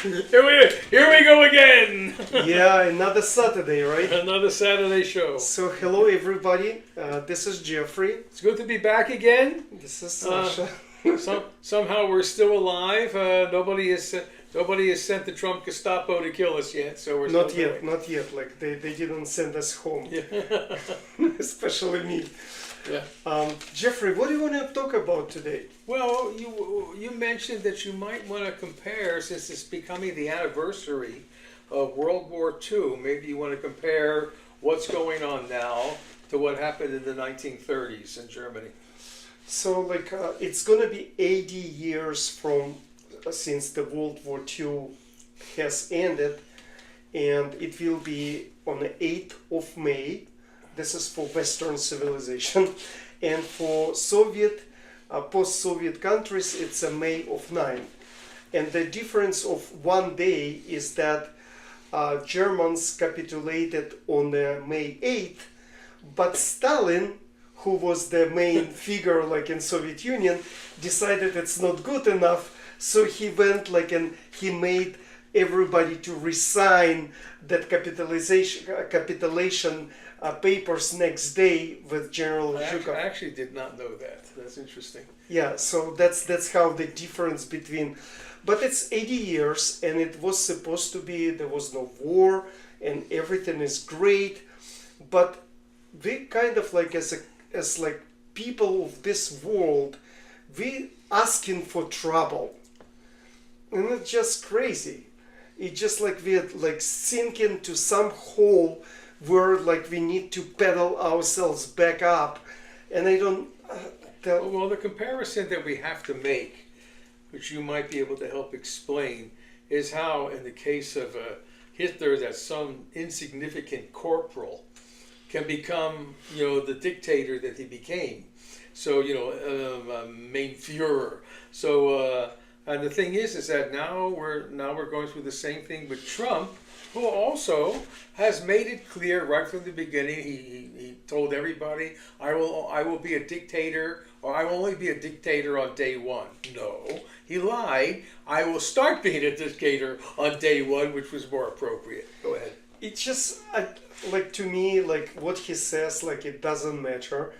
Here we go again. Yeah, another Saturday, right? Another Saturday show. So, hello everybody. This is Jeffrey. It's good to be back again. This is Sasha. Somehow we're still alive. Nobody has sent the Trump Gestapo to kill us yet, so we're Not still yet, going. not yet. Like they didn't send us home, Yeah. especially me. Yeah. Jeffrey, what do you want to talk about today? Well, you mentioned that you might want to compare, since it's becoming the anniversary of World War II. Maybe you want to compare what's going on now to what happened in the 1930s in Germany. So, like, it's gonna be 80 years from since the World War II has ended, and it will be on the 8th of May. This is for Western civilization, and for Soviet, post-Soviet countries, it's a May of 9. And the difference of one day is that Germans capitulated on May 8th, but Stalin, who was the main figure like in Soviet Union, decided it's not good enough, so he went like and he made everybody to resign that capitulation papers next day with General Zhukov. I actually did not know that. That's interesting. Yeah, so that's how the difference between, but it's 80 years and it was supposed to be, there was no war and everything is great, but we kind of like as like people of this world, we asking for trouble, and it's just crazy. It's just like we're like sinking to some hole where like we need to pedal ourselves back up, and I don't. Well, the comparison that we have to make, which you might be able to help explain, is how in the case of Hitler, that some insignificant corporal can become, the dictator that he became. So, main Führer. So, and the thing is that now we're going through the same thing with Trump, who also has made it clear right from the beginning. He told everybody, I will be a dictator, or I will only be a dictator on day one. No, he lied. I will start being a dictator on day one, which was more appropriate. Go ahead. It's just like, to me, like what he says, like it doesn't matter.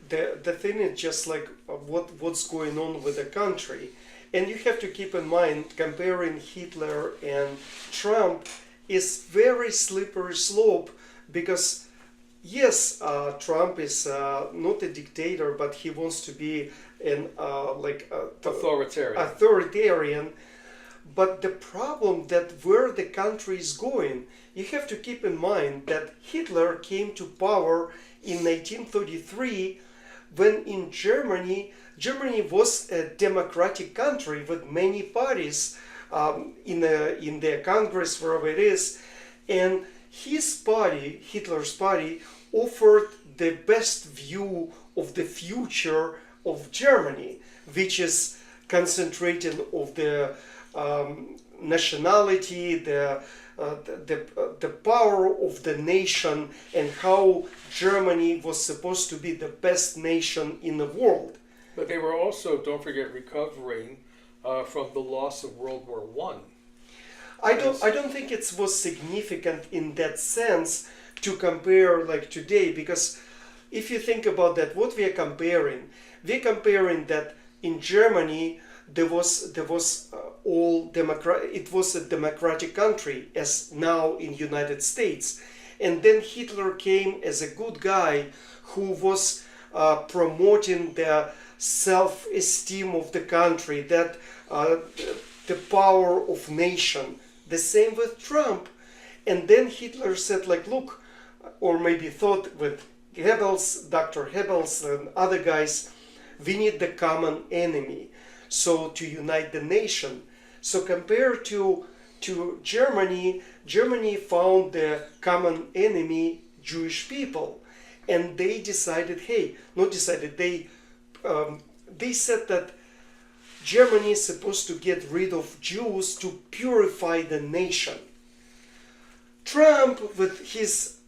The thing is just like what's going on with the country, and you have to keep in mind comparing Hitler and Trump is very slippery slope, because yes, Trump is not a dictator, but he wants to be an authoritarian. But the problem that where the country is going, you have to keep in mind that Hitler came to power in 1933 when in Germany was a democratic country with many parties in the Congress, wherever it is. And his party, Hitler's party, offered the best view of the future of Germany, which is concentrating of the nationality, the power of the nation, and how Germany was supposed to be the best nation in the world. But they were also, don't forget, recovering from the loss of World War One. I don't think it was significant in that sense to compare like today, because if you think about that, what we're comparing that in Germany there was all democrat. It was a democratic country as now in United States, and then Hitler came as a good guy who was promoting the self-esteem of the country, that the power of nation. The same with Trump, and then Hitler said like, look, or maybe thought with Goebbels, Dr. Goebbels and other guys, we need the common enemy. So to unite the nation. So compared to Germany, Germany found the common enemy, Jewish people, and they decided, they said that Germany is supposed to get rid of Jews to purify the nation. Trump, with his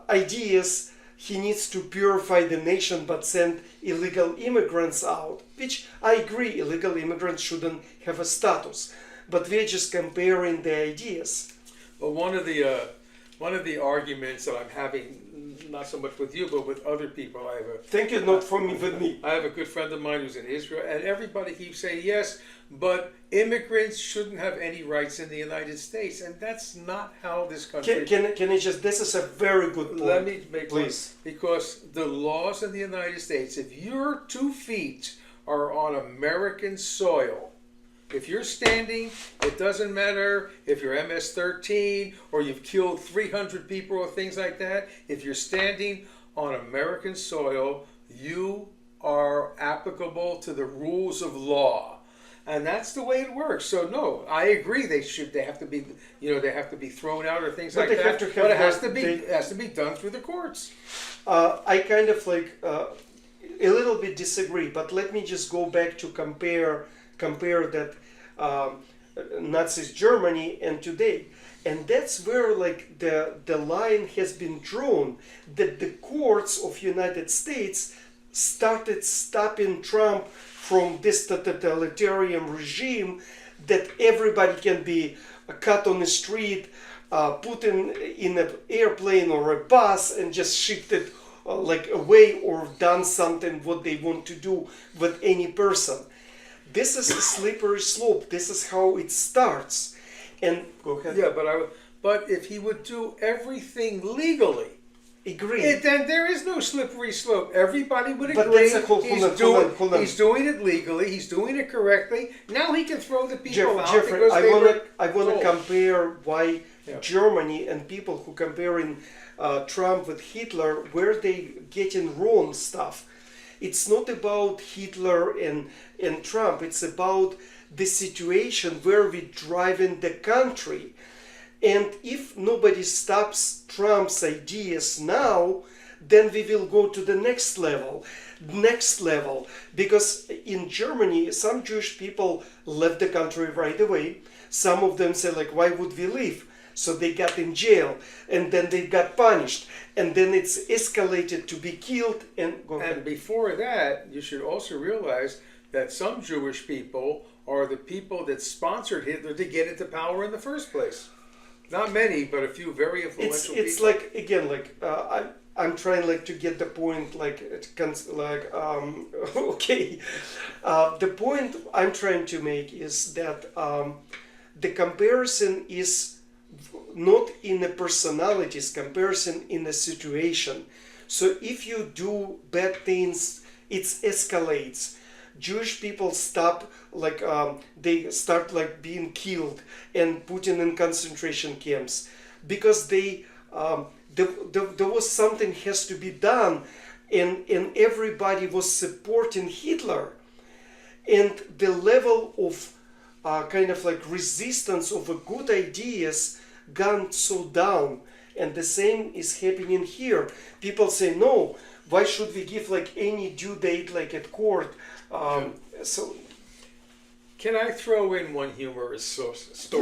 ideas, he needs to purify the nation but send illegal immigrants out, which I agree, illegal immigrants shouldn't have a status. but we're just comparing the ideas. Well, one of the arguments that I'm having, not so much with you, but with other people, Thank you, not for me, with me. I have a good friend of mine who's in Israel, and everybody keeps saying yes, but immigrants shouldn't have any rights in the United States, and that's not how this country. Can I just? This is a very good point. Let me make please. One, because the laws in the United States, if your 2 feet are on American soil, if you're standing, it doesn't matter if you're MS-13 or you've killed 300 people or things like that. If you're standing on American soil, you are applicable to the rules of law. And that's the way it works. So no, I agree. They have to be, they have to be thrown out or things like that. But it has to be done through the courts. I kind of a little bit disagree, but let me just go back to compare that Nazi Germany and today, and that's where the line has been drawn, that the courts of United States started stopping Trump from this totalitarian regime, that everybody can be cut on the street, put in an airplane or a bus and just shipped it away, or done something what they want to do with any person. This is a slippery slope. This is how it starts. And go ahead. Yeah, but if he would do everything legally, agree. Then there is no slippery slope. Everybody would agree. But that's hold on. He's doing it legally. He's doing it correctly. Now he can throw the people out Jeffrey, because I want to compare why Germany and people who comparing Trump with Hitler, where they getting wrong stuff. It's not about Hitler and Trump. It's about the situation where we're driving the country. And if nobody stops Trump's ideas now, then we will go to the next level. Because in Germany, some Jewish people left the country right away. Some of them say, why would we leave? So they got in jail, and then they got punished, and then it's escalated to be killed. And before that, you should also realize that some Jewish people are the people that sponsored Hitler to get into power in the first place. Not many, but a few very influential it's people. I'm trying to get the point okay. The point I'm trying to make is that the comparison is not in the personalities, comparison in the situation. So if you do bad things, it escalates. Jewish people stop, they start being killed and put in concentration camps, because there was something has to be done, and everybody was supporting Hitler, and the level of resistance of good ideas gone so down. And the same is happening here. People say, no, why should we give any due date at court? So, can I throw in one humorous story?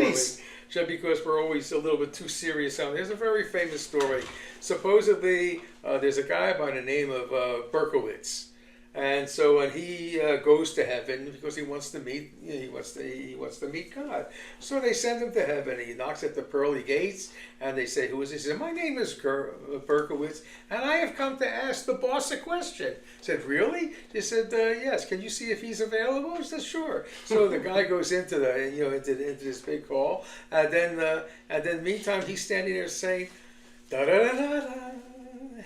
Please. Just because we're always a little bit too serious on it. There's a very famous story. Supposedly, there's a guy by the name of Berkowitz. And so when he goes to heaven, because he wants to meet, he wants to meet God. So they send him to heaven. He knocks at the pearly gates, and they say, "Who is this?" He said, "My name is Berkowitz, and I have come to ask the boss a question." He said, "Really?" He said, "Yes. Can you see if he's available?" He said, "Sure." So the guy goes into into this big hall, and then meantime he's standing there saying, "Da da da da da."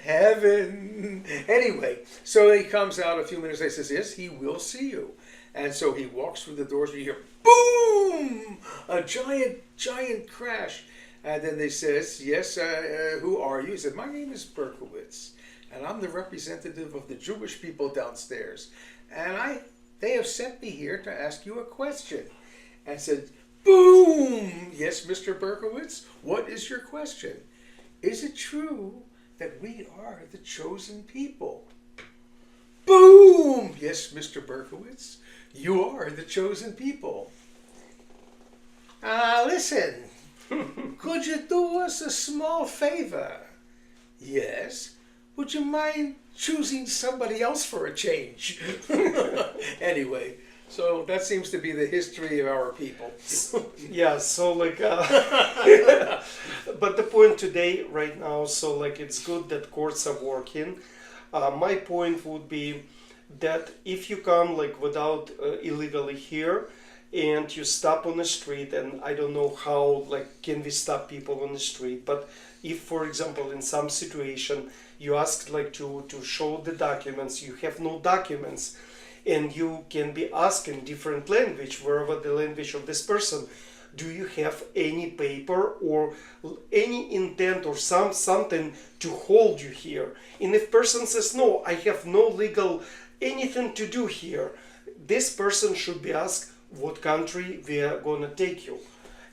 Heaven. Anyway, so he comes out a few minutes later and says, "Yes, he will see you." And so he walks through the doors, and you hear boom, a giant crash. And then they says, "Yes, who are you?" He said, "My name is Berkowitz, and I'm the representative of the Jewish people downstairs. And they have sent me here to ask you a question." And said, boom, "Yes, Mr. Berkowitz, what is your question? Is it true that we are the chosen people?" Boom! "Yes, Mr. Berkowitz, you are the chosen people." Listen, could you do us a small favor? "Yes. Would you mind choosing somebody else for a change?" Anyway, So that seems to be the history of our people. Yeah, so like, but the point today, right now, so like it's good that courts are working. My point would be that if you come like without illegally here and you stop on the street, and I don't know how like can we stop people on the street, but if for example in some situation you ask like to show the documents, you have no documents, and you can be asked in different language, wherever the language of this person, do you have any paper or any intent or something to hold you here? And if person says no, I have no legal anything to do here, this person should be asked what country we are gonna take you.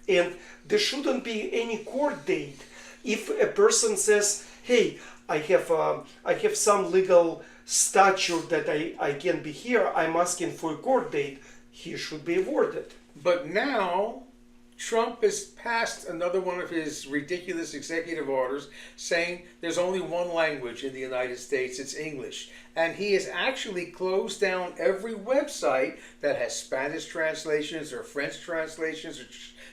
And there shouldn't be any court date. If a person says, hey, I have some legal statute that I can be here, I'm asking for a court date, he should be awarded. But now, Trump has passed another one of his ridiculous executive orders saying there's only one language in the United States, it's English. And he has actually closed down every website that has Spanish translations or French translations or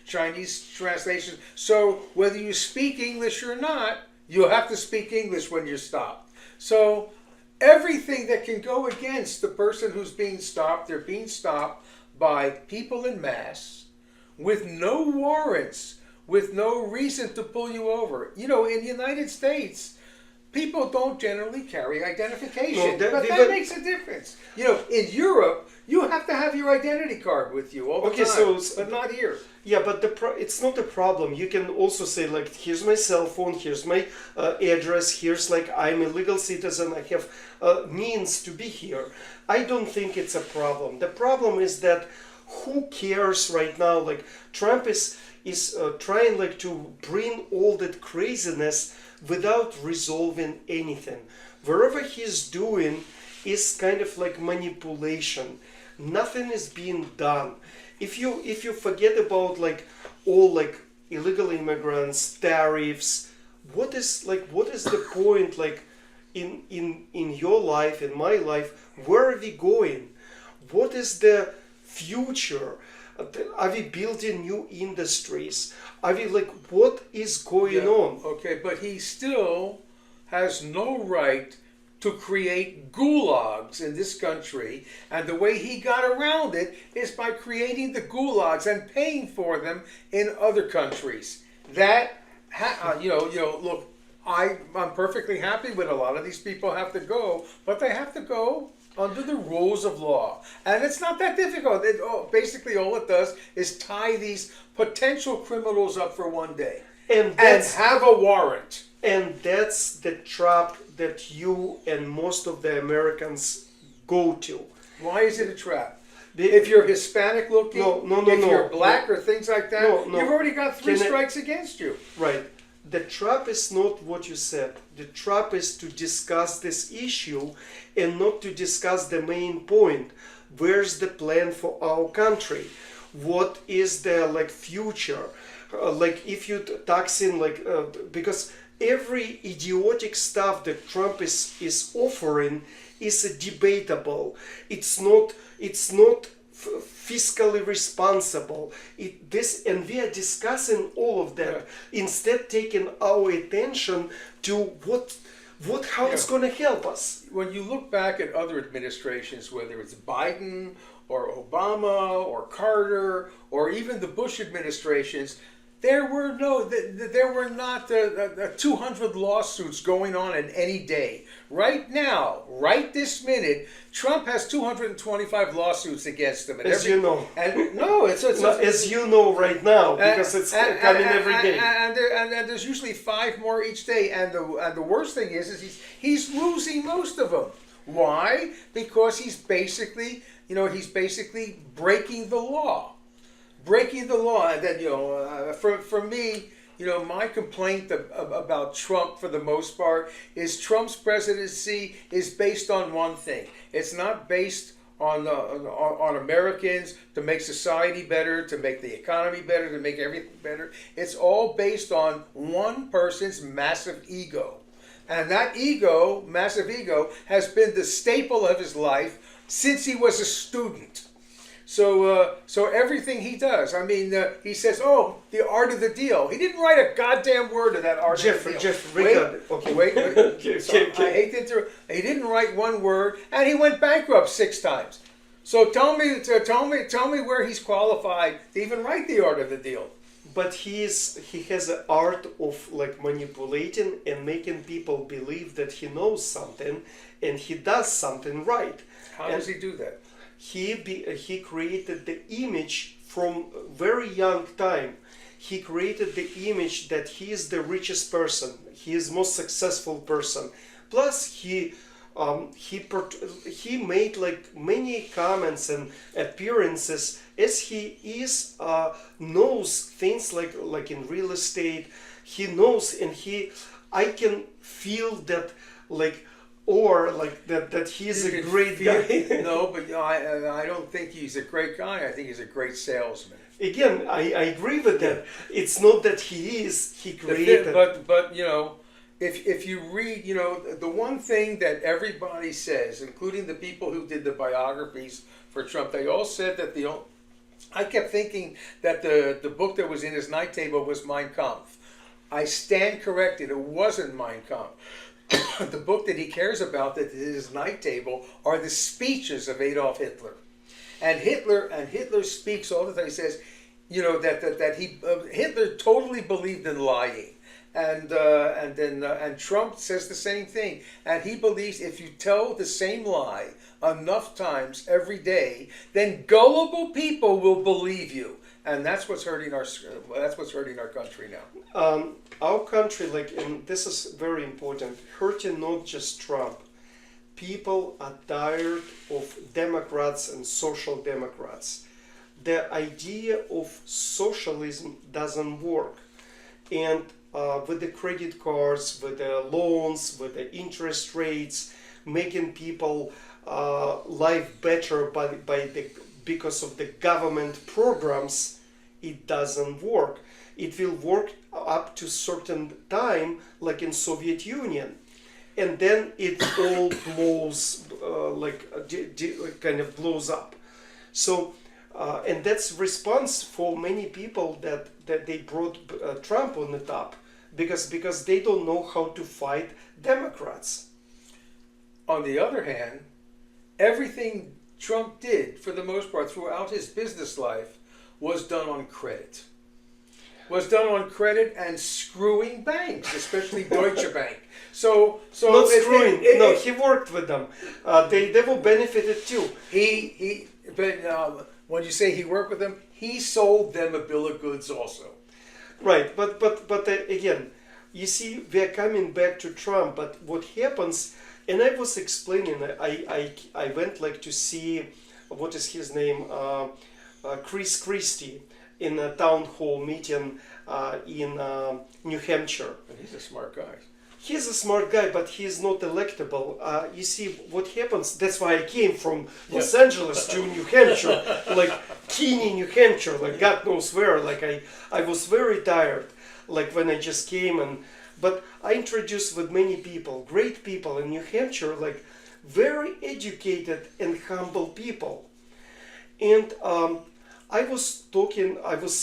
Chinese translations. So whether you speak English or not, you'll have to speak English when you're stopped. So everything that can go against the person who's being stopped, they're being stopped by people in mass with no warrants, with no reason to pull you over. You know, in the United States, people don't generally carry identification, but that makes a difference. You know, in Europe, you have to have your identity card with you all the time, but not here. Yeah, but it's not a problem. You can also say like, here's my cell phone, here's my address, here's like I'm a legal citizen, I have means to be here. I don't think it's a problem. The problem is that who cares right now? Like Trump is trying like to bring all that craziness without resolving anything. Wherever he's doing is kind of like manipulation. Nothing is being done. If you forget about like all like illegal immigrants, tariffs, what is the point like in your life, in my life, where are we going? What is the future? Are we building new industries? Are we like, what is going on? Okay, but he still has no right to create gulags in this country, and the way he got around it is by creating the gulags and paying for them in other countries. That, look, I'm perfectly happy with a lot of these people have to go, but they have to go under the rules of law. And it's not that difficult. Basically, all it does is tie these potential criminals up for one day and have a warrant. And that's the trap that you and most of the Americans go to. Why is it a trap? If you're Hispanic looking, if you're black or things like that, you've already got 3 strikes against you. Right. The trap is not what you said. The trap is to discuss this issue and not to discuss the main point. Where's the plan for our country? What is the like future? Like if you taxing like because every idiotic stuff that Trump is offering is debatable. It's not fiscally responsible. And we are discussing all of that. Instead, taking our attention to how it's going to help us. When you look back at other administrations, whether it's Biden or Obama or Carter or even the Bush administrations, there were not 200 lawsuits going on in any day. Right now, right this minute, Trump has 225 lawsuits against him. As you know. And no, it's as you know right now, because it's coming every day. And there's usually 5 more each day. And the worst thing is he's losing most of them. Why? Because he's basically breaking the law. Breaking the law. And then, for me, my complaint about Trump for the most part is Trump's presidency is based on one thing. It's not based on Americans to make society better, to make the economy better, to make everything better. It's all based on one person's massive ego. And that massive ego, has been the staple of his life since he was a student. So everything he does, I mean, he says, "Oh, the art of the deal." He didn't write a goddamn word of that art of the deal. Jeff, wait, okay. wait. Okay, So I hate to interrupt. He didn't write one word, and he went bankrupt 6 times. So tell me where he's qualified to even write the art of the deal. But he has an art of like manipulating and making people believe that he knows something and he does something right. How does he do that? He created the image from very young time. He created the image that he is the richest person, he is most successful person. Plus he made like many comments and appearances as he is knows things like in real estate. He knows, and I can feel that like, or like that he is a great guy. No, but I don't think he's a great guy. I think he's a great salesman. Again, I agree with that. It's not that he created. But you know, if you read, you know, the one thing that everybody says, including the people who did the biographies for Trump, they all said that I kept thinking that the book that was in his night table was Mein Kampf. I stand corrected. It wasn't Mein Kampf. The book that he cares about, that is his night table, are the speeches of Adolf Hitler. And Hitler speaks all the time. He says, you know, that Hitler totally believed in lying. And Trump says the same thing. And he believes if you tell the same lie enough times every day, then gullible people will believe you. And that's what's hurting our country now. Our country, like, and this is very important, hurting not just Trump. People are tired of Democrats and social democrats. The idea of socialism doesn't work. And with the credit cards, with the loans, with the interest rates, making people life better because of the government programs, it doesn't work. It will work up to certain time, like in Soviet Union, and then it all blows, kind of blows up. So, and that's response for many people that they brought Trump on the top, because they don't know how to fight Democrats. On the other hand, everything Trump did, for the most part, throughout his business life, was done on credit. Was done on credit and screwing banks, especially Deutsche Bank. So not screwing. No, he worked with them. They were benefited too. But when you say he worked with them, he sold them a bill of goods also. Right, but again, you see, we are coming back to Trump. But what happens? And I was explaining. I went like to see, what is his name, Chris Christie, in a town hall meeting in New Hampshire. He's a smart guy. He's a smart guy, but he's not electable. You see, what happens, that's why I came from Los Angeles to New Hampshire, like Keene, New Hampshire, like God knows where. Like I was very tired, like when I just came. But I introduced with many people, great people in New Hampshire, like very educated and humble people. And I was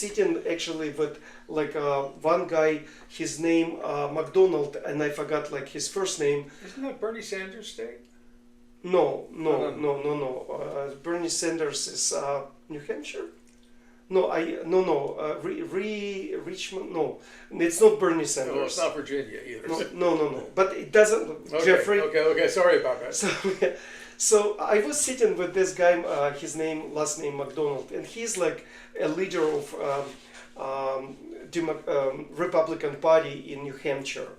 sitting actually with like one guy, his name McDonald, and I forgot like his first name. Isn't that Bernie Sanders' state? No. Bernie Sanders is New Hampshire. Richmond. No, it's not Bernie Sanders. No, it's not Virginia either. No. But it doesn't. Okay, Jeffrey. Okay. Sorry about that. So I was sitting with this guy, last name McDonald, and he's like a leader of Republican Party in New Hampshire,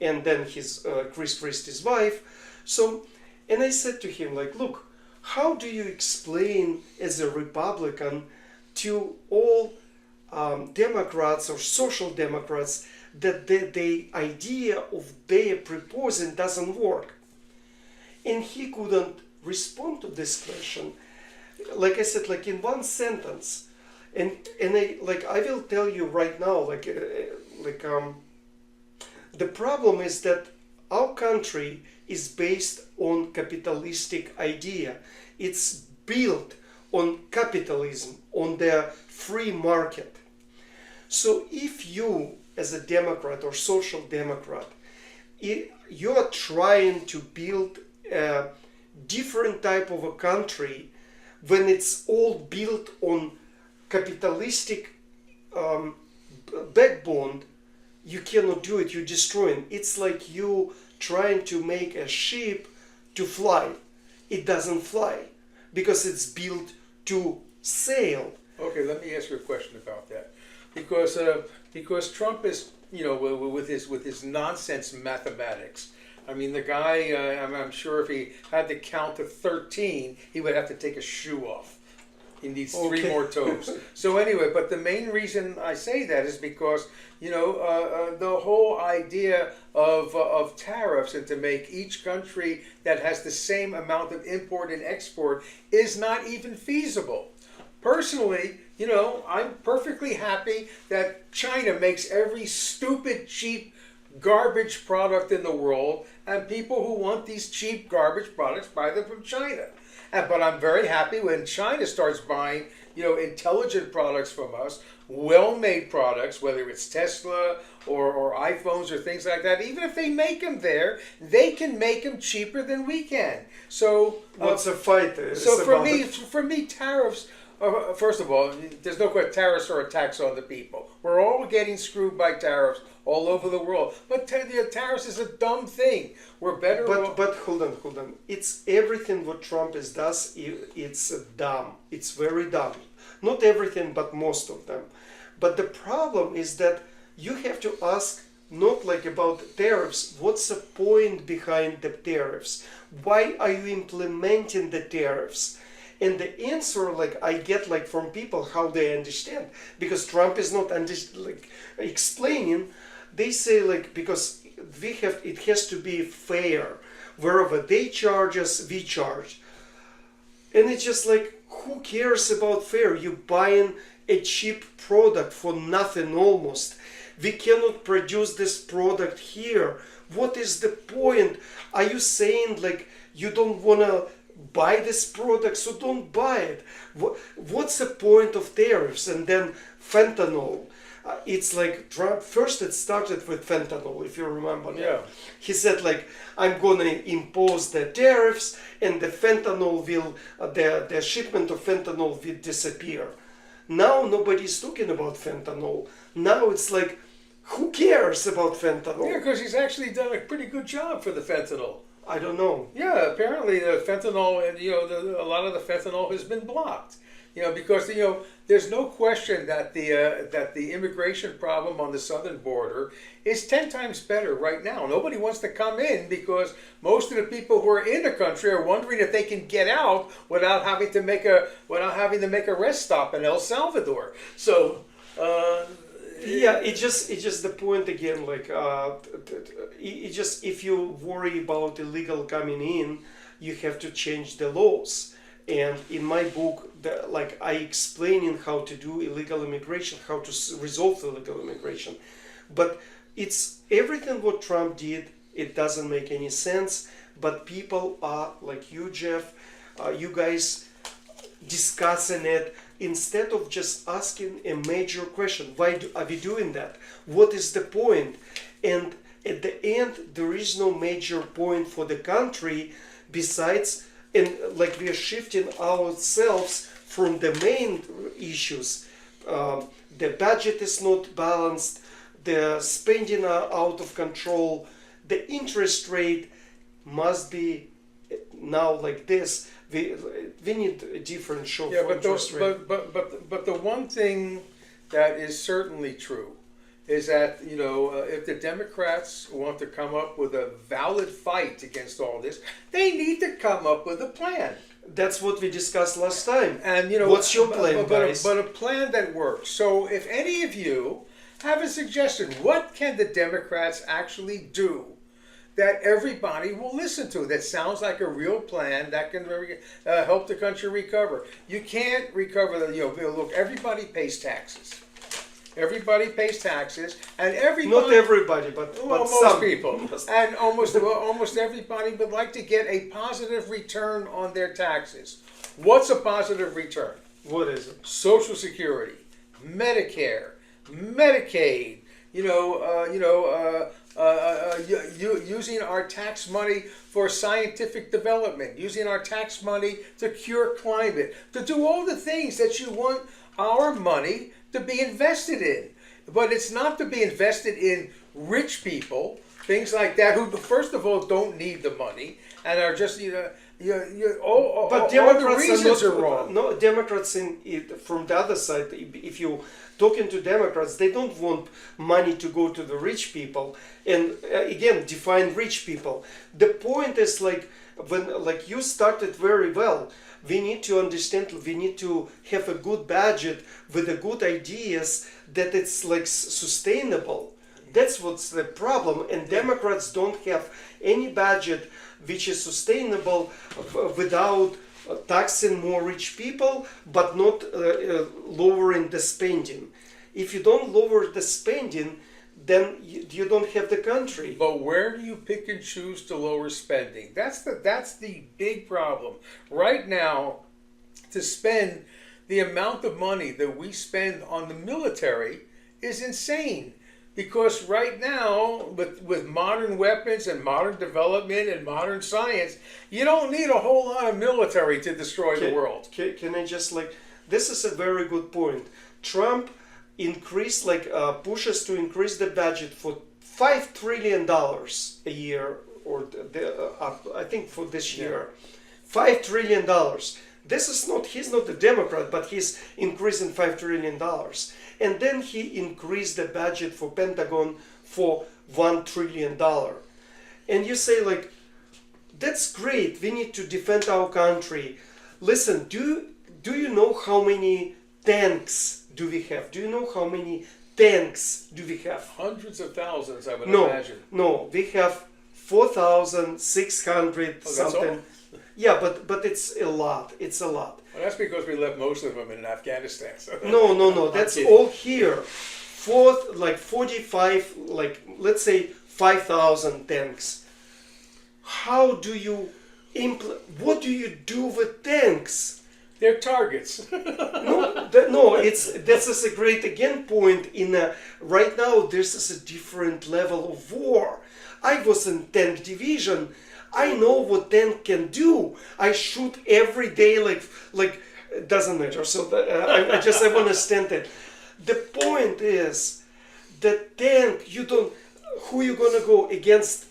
and then his Chris Christie's wife. So, and I said to him like, look, how do you explain as a Republican to all Democrats or social democrats that the idea of their proposing doesn't work? And he couldn't respond to this question. Like I said, like in one sentence. And I will tell you right now, the problem is that our country is based on capitalistic idea. It's built on capitalism, on the free market. So if you, as a Democrat or social democrat, you are trying to build a different type of a country when it's all built on capitalistic backbone, you cannot do it. You're destroying. It's like you trying to make a ship to fly. It doesn't fly because it's built to sail. Okay, let me ask you a question about that, because Trump is, with his nonsense mathematics. I mean, the guy. I'm sure if he had to count to 13, he would have to take a shoe off. He needs three more toes. So anyway, but the main reason I say that is because the whole idea of tariffs and to make each country that has the same amount of import and export is not even feasible. Personally, I'm perfectly happy that China makes every stupid, cheap, garbage product in the world, and people who want these cheap garbage products buy them from China. But I'm very happy when China starts buying, intelligent products from us, well-made products, whether it's Tesla or iPhones or things like that. Even if they make them there, they can make them cheaper than we can. So what's a fight? So for me, tariffs. First of all, there's no question tariffs are a tax on the people. We're all getting screwed by tariffs all over the world. But tariffs is a dumb thing. We're better off. But hold on. It's everything what Trump does. It's dumb. It's very dumb. Not everything, but most of them. But the problem is that you have to ask not like about tariffs. What's the point behind the tariffs? Why are you implementing the tariffs? And the answer, I get from people how they understand, because Trump is not explaining. They say because it has to be fair. Wherever they charge us, we charge. And it's just who cares about fair? You buying a cheap product for nothing almost. We cannot produce this product here. What is the point? Are you saying you don't wanna buy this product, so don't buy it? What's the point of tariffs? And then fentanyl. It's Trump, first it started with fentanyl, if you remember. Yeah. He said I'm gonna impose the tariffs and the fentanyl will, the shipment of fentanyl will disappear. Now nobody's talking about fentanyl. Now it's who cares about fentanyl? Yeah, because he's actually done a pretty good job for the fentanyl. I don't know. Yeah, apparently the fentanyl, a lot of the fentanyl has been blocked. Because there's no question that the immigration problem on the southern border is 10 times better right now. Nobody wants to come in because most of the people who are in the country are wondering if they can get out without having to make a rest stop in El Salvador. So. Yeah, it's just the point again. If you worry about illegal coming in, you have to change the laws. And in my book, I explaining how to do illegal immigration, how to resolve illegal immigration. But it's everything what Trump did. It doesn't make any sense. But people are like you, Jeff. You guys discussing it. Instead of just asking a major question, why are we doing that? What is the point? And at the end, there is no major point for the country besides, and we are shifting ourselves from the main issues. The budget is not balanced, the spending are out of control, the interest rate must be now like this. We need a different show for interest rate. But the one thing that is certainly true is that if the Democrats want to come up with a valid fight against all this, they need to come up with a plan. That's what we discussed last time. And what's your plan, guys? But a plan that works. So if any of you have a suggestion, what can the Democrats actually do that everybody will listen to, that sounds like a real plan that can help the country recover? You can't recover look, everybody pays taxes. Everybody pays taxes, and everybody. Not everybody, but most some people, and almost everybody would like to get a positive return on their taxes. What's a positive return? What is it? Social Security, Medicare, Medicaid. Using our tax money for scientific development, using our tax money to cure climate, to do all the things that you want our money to be invested in. But it's not to be invested in rich people, things like that, who first of all don't need the money and are just all the reasons are wrong. No, Democrats from the other side. If you talking to Democrats, they don't want money to go to the rich people. And again, define rich people. The point is when you started very well. We need to understand. We need to have a good budget with the good ideas that it's sustainable. That's what's the problem. And Democrats don't have any budget which is sustainable without taxing more rich people, but not lowering the spending. If you don't lower the spending, then you don't have the country. But where do you pick and choose to lower spending? That's the big problem. Right now, to spend the amount of money that we spend on the military is insane. Because right now, with modern weapons and modern development and modern science, you don't need a whole lot of military to destroy the world. Can I just this is a very good point. Trump increased pushes to increase the budget for $5 trillion a year, or I think for this year, $5 trillion. This is not, he's not a Democrat, but he's increasing $5 trillion. And then he increased the budget for Pentagon for $1 trillion. And you say that's great, we need to defend our country. Listen, do you know how many tanks do we have? Do you know how many tanks do we have? Hundreds of thousands, I would imagine. No, we have 4,600 something. All? Yeah, but it's a lot. It's a lot. Well, that's because we left most of them in Afghanistan. So No. That's all here. 45, let's say 5,000 tanks. How do you what do you do with tanks? They're targets. This is a great point. Right now, this is a different level of war. I was in tank division. I know what tank can do. I shoot every day, it doesn't matter. So I want to stand it. The point is, the tank, who you gonna go against?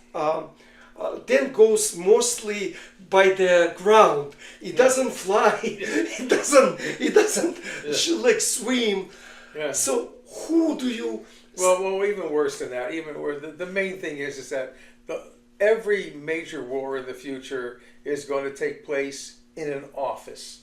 Tank goes mostly by the ground. It doesn't fly. It doesn't swim. Yeah. So who do you? Well, even worse than that. Even worse. The main thing is that every major war in the future is going to take place in an office.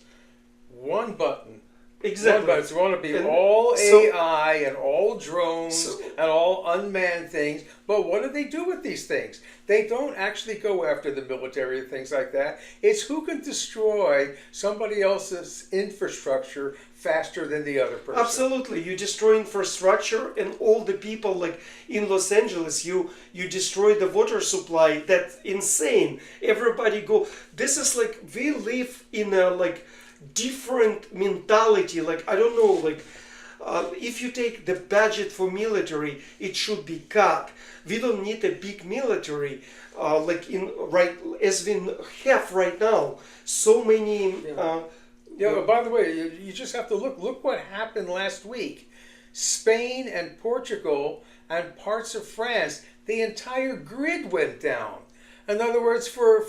One button. Exactly. It's going to be all AI and all drones and all unmanned things. But what do they do with these things? They don't actually go after the military and things like that. It's who can destroy somebody else's infrastructure faster than the other person. Absolutely. You destroy infrastructure and all the people, in Los Angeles, you destroy the water supply. That's insane. Everybody go. This is we live in a different mentality. I don't know, if you take the budget for military, it should be cut. We don't need a big military as we have right now. So many. But by the way, you just have to look what happened last week. Spain and Portugal and parts of France, the entire grid went down. In other words, for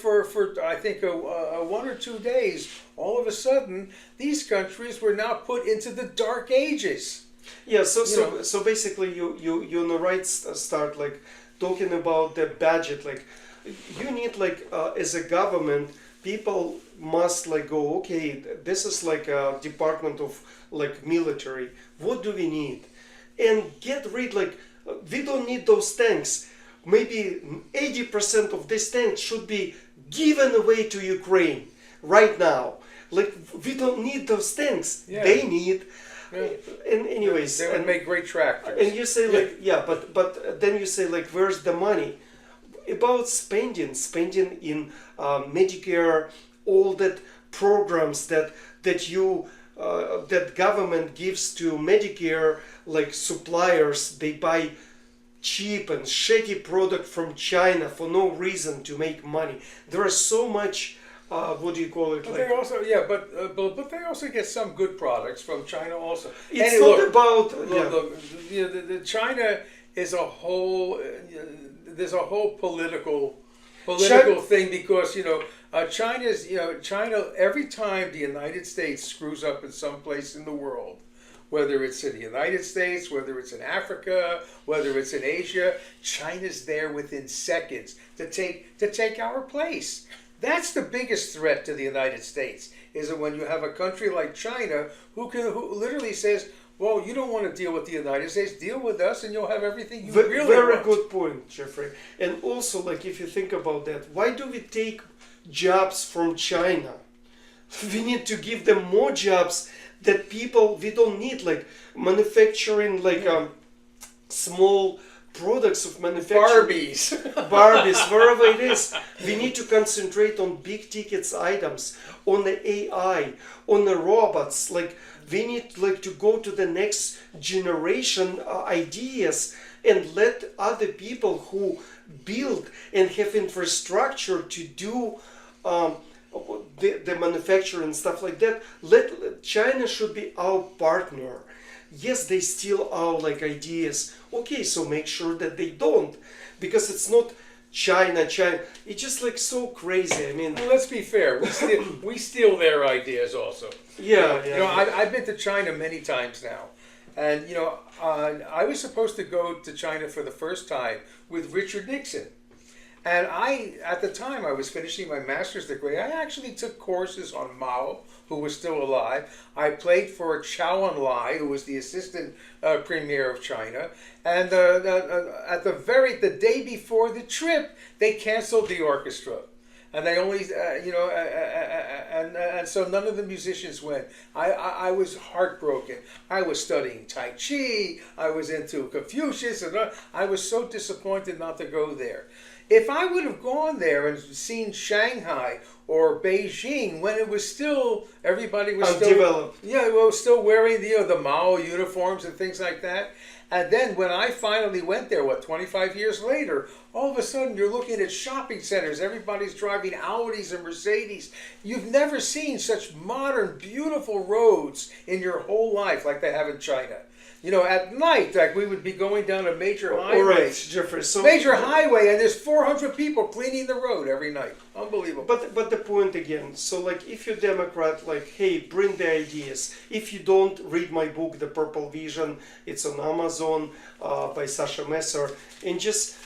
I think 1 or 2 days, all of a sudden, these countries were now put into the dark ages. Yeah, so basically you on the right start talking about the budget. You need as a government, people must go, okay, this is a department of military. What do we need? And get rid we don't need those tanks. Maybe 80% of these tanks should be given away to Ukraine right now. We don't need those tanks. Yeah. They need. Yeah. And anyways, they would make great tractors. And you say but then you say where's the money? About spending in Medicare, all that programs that government gives to Medicare, like suppliers, they buy cheap and shitty product from China for no reason to make money. There is so much, what do you call it? But Like, they also, but they also get some good products from China also. it's And not look, about. look, the China is a whole. There's a whole political thing because China. Every time the United States screws up in some place in the world, whether it's in the United States, whether it's in Africa, whether it's in Asia, China's there within seconds to take our place. That's the biggest threat to the United States, is that when you have a country like China who literally says, well, you don't want to deal with the United States, deal with us and you'll have everything you really Very want. good point, Jeffrey. And also, like, if you think about that, why do we take jobs from China? We need to give them more jobs that we don't need, like manufacturing, like small products of manufacturing. Barbies, wherever it is. We need to concentrate on big tickets items, on the AI, on the robots. Like, we need to go to the next generation ideas and let other people who build and have infrastructure to do the manufacturing and stuff like that. China should be our partner. Yes, they steal our ideas. Okay, so make sure that they don't, because it's not China. It's just so crazy. I mean, well, let's be fair. We steal their ideas also. Yeah. I've been to China many times now, and I was supposed to go to China for the first time with Richard Nixon. And at the time, I was finishing my master's degree. I actually took courses on Mao, who was still alive. I played for Chou En-lai, who was the assistant premier of China. And at the day before the trip, they canceled the orchestra. And they only, and so none of the musicians went. I was heartbroken. I was studying Tai Chi. I was into Confucius. And I was so disappointed not to go there. If I would have gone there and seen Shanghai or Beijing when it was still, everybody was undeveloped. Still wearing the Mao uniforms and things like that. And then when I finally went there, 25 years later, all of a sudden you're looking at shopping centers. Everybody's driving Audis and Mercedes. You've never seen such modern, beautiful roads in your whole life like they have in China. At night, we would be going down a major highway. All right, Jeffrey. So major highway, and there's 400 people cleaning the road every night. Unbelievable. But the point again, so if you're Democrat, hey, bring the ideas. If you don't, read my book, The Purple Vision. It's on Amazon by Sasha Geoff. And just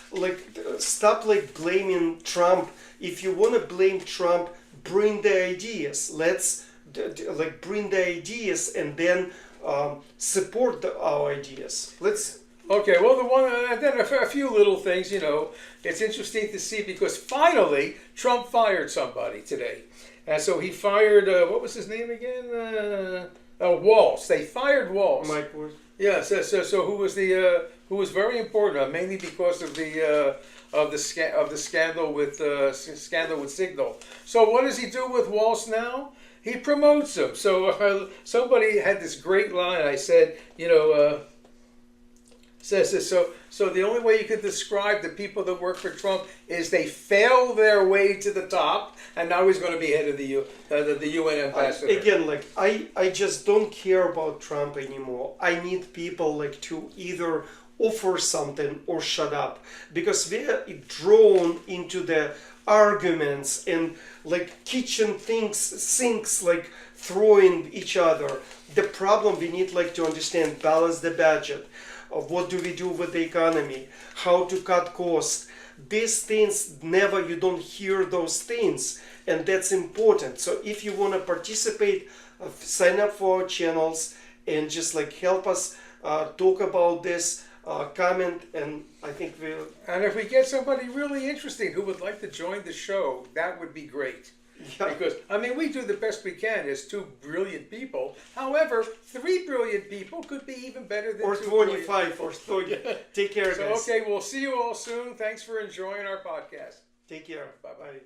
stop blaming Trump. If you want to blame Trump, bring the ideas. Let's bring the ideas and then support our ideas. Okay, well, and then a few little things, it's interesting to see because finally Trump fired somebody today. And so he fired, what was his name again? Waltz. They fired Waltz. Mike Waltz. Yeah, so who was very important, mainly because of the scandal with Signal. So what does he do with Waltz now? He promotes him. So somebody had this great line. I said, so the only way you could describe the people that work for Trump is they fail their way to the top, and now he's going to be head of the UN ambassador. Again, I just don't care about Trump anymore. I need people to either offer something or shut up, because we're drawn into the arguments and kitchen sinks throwing each other. The problem we need to understand, balance the budget. What do we do with the economy? How to cut costs? These things you don't hear those things, and that's important. So if you want to participate, sign up for our channels and just help us talk about this. Comment, and I think we'll. And if we get somebody really interesting who would like to join the show, that would be great. Yeah. Because we do the best we can as two brilliant people. However, 3 brilliant people could be even better than or 25 or 30. Take care, guys. Okay, we'll see you all soon. Thanks for enjoying our podcast. Take care. Bye-bye.